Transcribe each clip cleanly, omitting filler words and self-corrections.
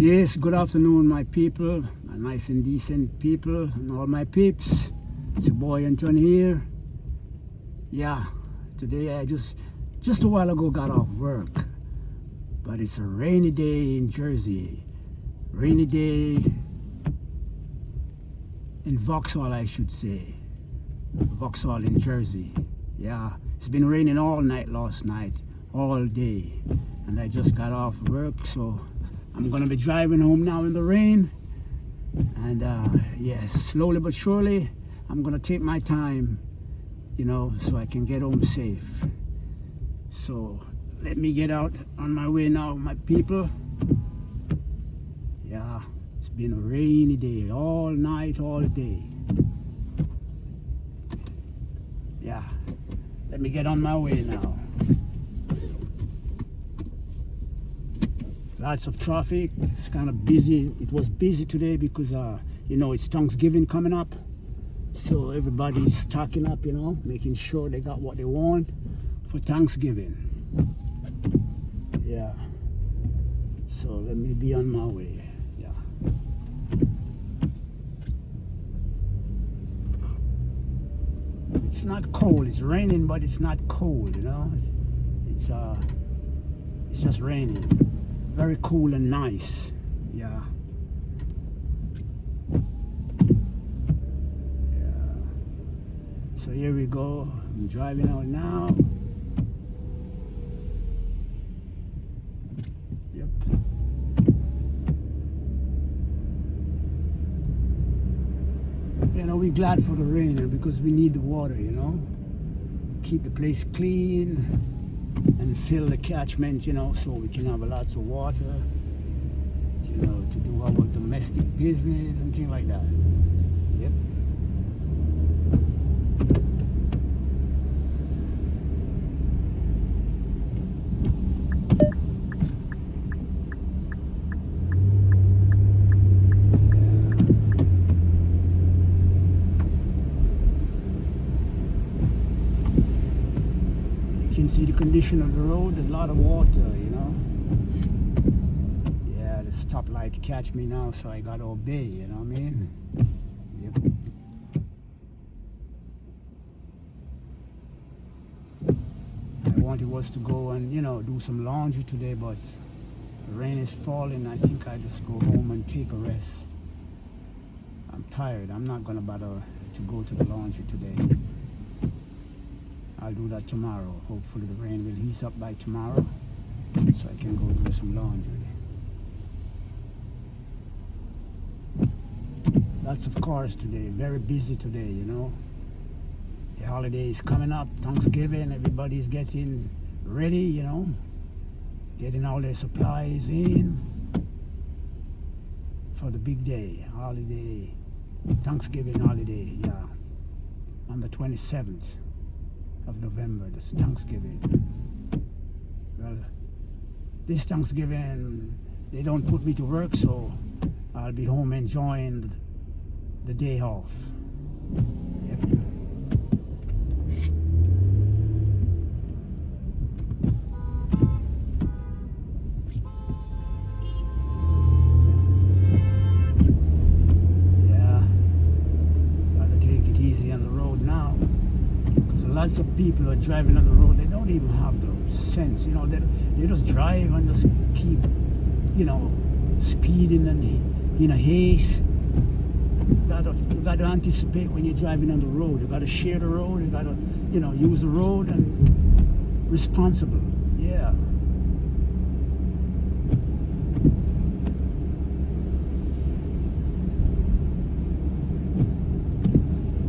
Yes, good afternoon, my people, my nice and decent people, and all my peeps. It's your boy Anton here. Yeah, today I just a while ago got off work, but it's a rainy day in Jersey. Rainy day in Vauxhall, I should say. Vauxhall in Jersey. Yeah, it's been raining all night last night, all day, and I just got off work, so I'm gonna be driving home now in the rain, and yes, slowly but surely I'm gonna take my time, so I can get home safe. So let me get out on my way now, my people. Yeah, it's been a rainy day all night, all day. Yeah, let me get on my way now. Lots of traffic. It's kind of busy. It was busy today because it's Thanksgiving coming up, so everybody's stocking up, making sure they got what they want for Thanksgiving. Yeah, so let me be on my way. Yeah, it's not cold. It's raining, but it's not cold. It's just raining. Very cool and nice. Yeah. So here we go. I'm driving out now. Yep. We're glad for the rain because we need the water, keep the place clean and fill the catchment, so we can have lots of water, to do our domestic business and things like that. Yep. You can see the condition of the road, a lot of water, Yeah, the stoplight catch me now, so I gotta obey, you know what I mean? Yep. I wanted was to go and, do some laundry today, but the rain is falling. I think I just go home and take a rest. I'm tired. I'm not gonna bother to go to the laundry today. I'll do that tomorrow. Hopefully the rain will ease up by tomorrow, so I can go do some laundry. Lots of cars today, very busy today, The holiday is coming up, Thanksgiving, everybody's getting ready, getting all their supplies in for the big day, holiday, Thanksgiving holiday, yeah, on the 27th of November, this Thanksgiving. Well, this Thanksgiving, they don't put me to work, so I'll be home enjoying the day off. Yep. Yeah, gotta take it easy on the road now, because lots of people are driving on the road. They don't even have the sense, they just drive and just keep, speeding and in a haste. You gotta anticipate when you're driving on the road. You gotta share the road. You gotta, use the road and responsible. Yeah.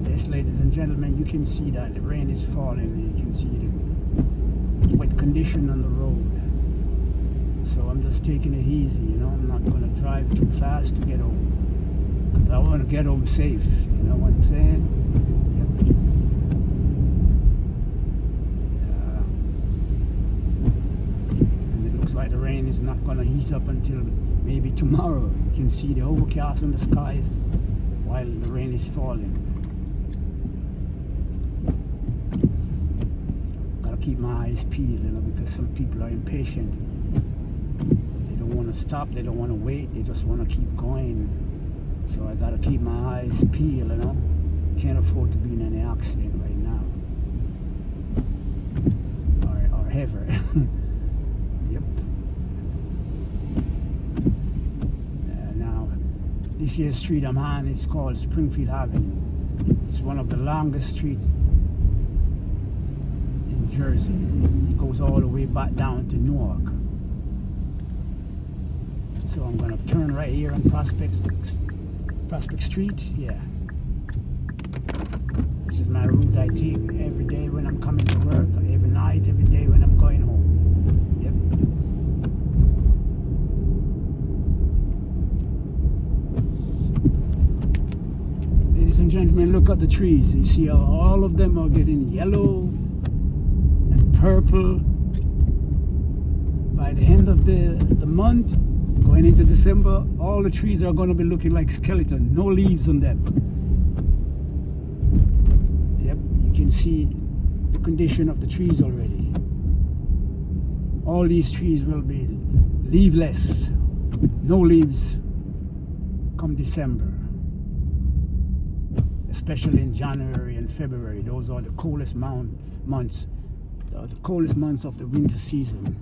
Yes, ladies and gentlemen, you can see that the rain is falling. You can see the wet condition on the road. So I'm just taking it easy, I'm not gonna drive too fast to get home, because I want to get home safe, you know what I'm saying? Yep. And it looks like the rain is not going to ease up until maybe tomorrow. You can see the overcast in the skies while the rain is falling. Gotta keep my eyes peeled, because some people are impatient. They don't want want to stop, they don't want to wait, they just want to keep going. So I gotta keep my eyes peeled, you know. Can't afford to be in any accident right now, or ever. Yep. Now, this year's street I'm on is called Springfield Avenue. It's one of the longest streets in Jersey. It goes all the way back down to Newark. So I'm gonna turn right here on Prospect Street. Yeah. This is my route I take every day when I'm coming to work, every night, every day when I'm going home. Yep. Ladies and gentlemen, look at the trees. You see how all of them are getting yellow and purple. By the end of the month, going into December, all the trees are going to be looking like skeleton, no leaves on them. Yep, you can see the condition of the trees already. All these trees will be leafless, no leaves come December. Especially in January and February. Those are the coldest months, the coldest months of the winter season.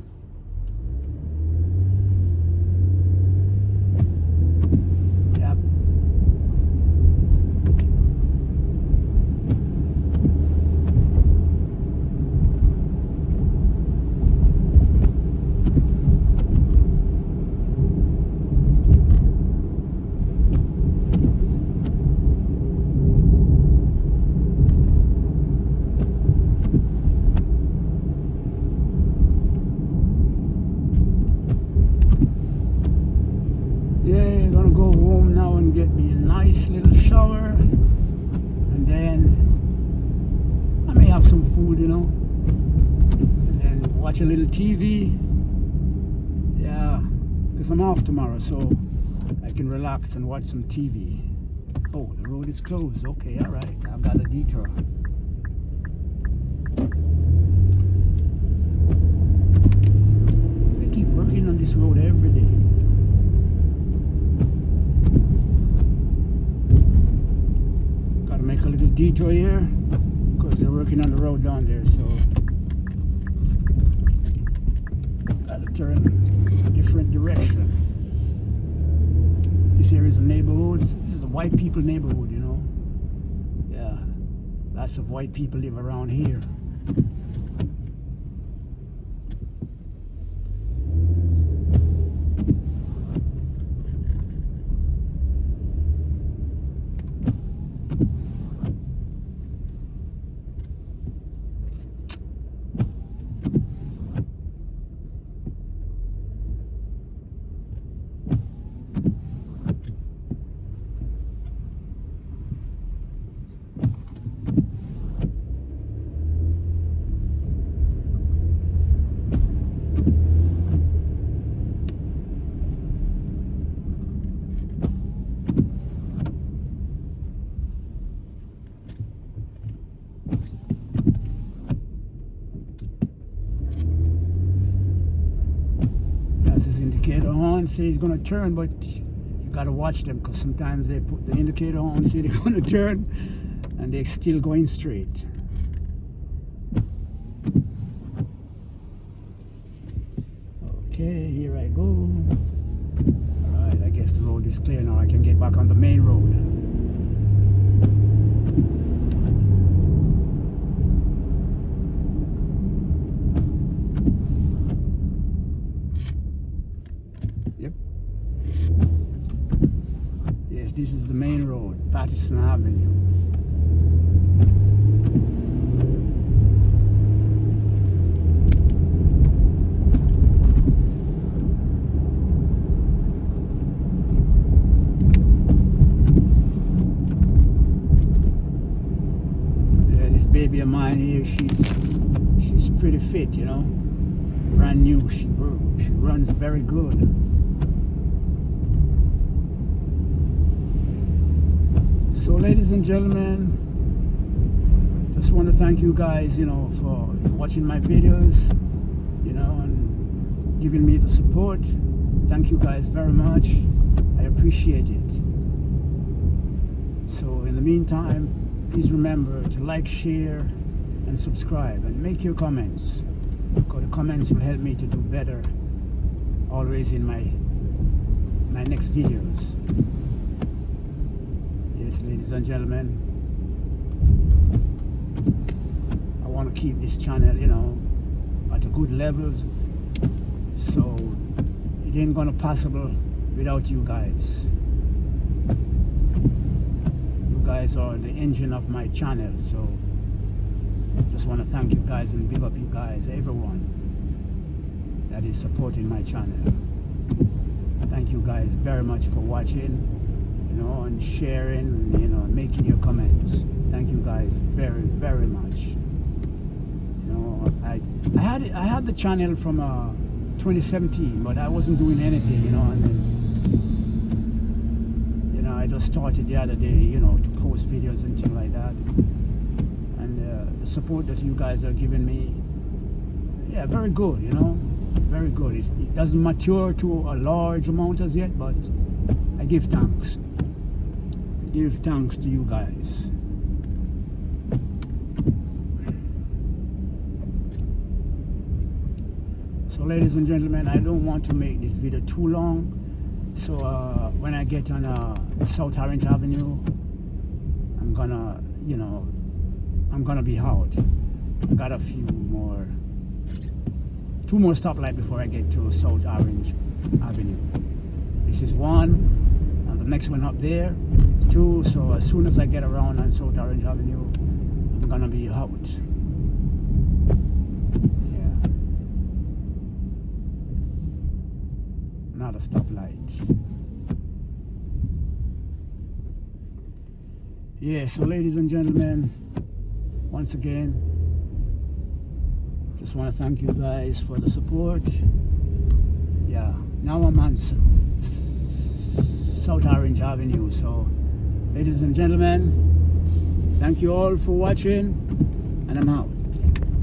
Get me a nice little shower, and then I may have some food, you know, and then watch a little TV. Yeah, because I'm off tomorrow, so I can relax and watch some TV. Oh, the road is closed. Okay, all right, I've got a detour. I keep working on this road every day. Make a little detour here because they're working on the road down there, so gotta turn a different direction. This area is a neighborhood. This is a white people neighborhood, you know. Yeah, lots of white people live around here. His indicator on, say he's gonna turn, but you gotta watch them because sometimes they put the indicator on, say they're gonna turn, and they're still going straight. Okay, here I go. Alright, I guess the road is clear now. I can get back on the main road. This is the main road, Patterson Avenue. Yeah, this baby of mine here, she's pretty fit, you know. Brand new, she runs very good. So ladies and gentlemen, just want to thank you guys, you know, for watching my videos, you know, and giving me the support. Thank you guys very much. I appreciate it. So in the meantime, please remember to like, share, and subscribe, and make your comments, because the comments will help me to do better always in my next videos. Yes, ladies and gentlemen, I want to keep this channel, you know, at a good level, so it ain't gonna possible without you guys. You guys are the engine of my channel, so just want to thank you guys and big up you guys, everyone that is supporting my channel. Thank you guys very much for watching, you know, and sharing, you know, and making your comments. Thank you guys very, very much. You know, I had the channel from 2017, but I wasn't doing anything, you know, and then, you know, I just started the other day, you know, to post videos and things like that. And the support that you guys are giving me, yeah, very good, you know, very good. It doesn't mature to a large amount as yet, but I give thanks. Give thanks to you guys. So ladies and gentlemen, I don't want to make this video too long. So when I get on South Orange Avenue, I'm gonna, you know, I'm gonna be out. I got a few more, 2 more stoplights before I get to South Orange Avenue. This is 1, and the next one up there, 2. So as soon as I get around on South Orange Avenue, I'm gonna be out. Yeah. Not a stoplight. Yeah, so ladies and gentlemen, once again, just want to thank you guys for the support. Yeah, now I'm on South Orange Avenue. So ladies and gentlemen, thank you all for watching, and I'm out.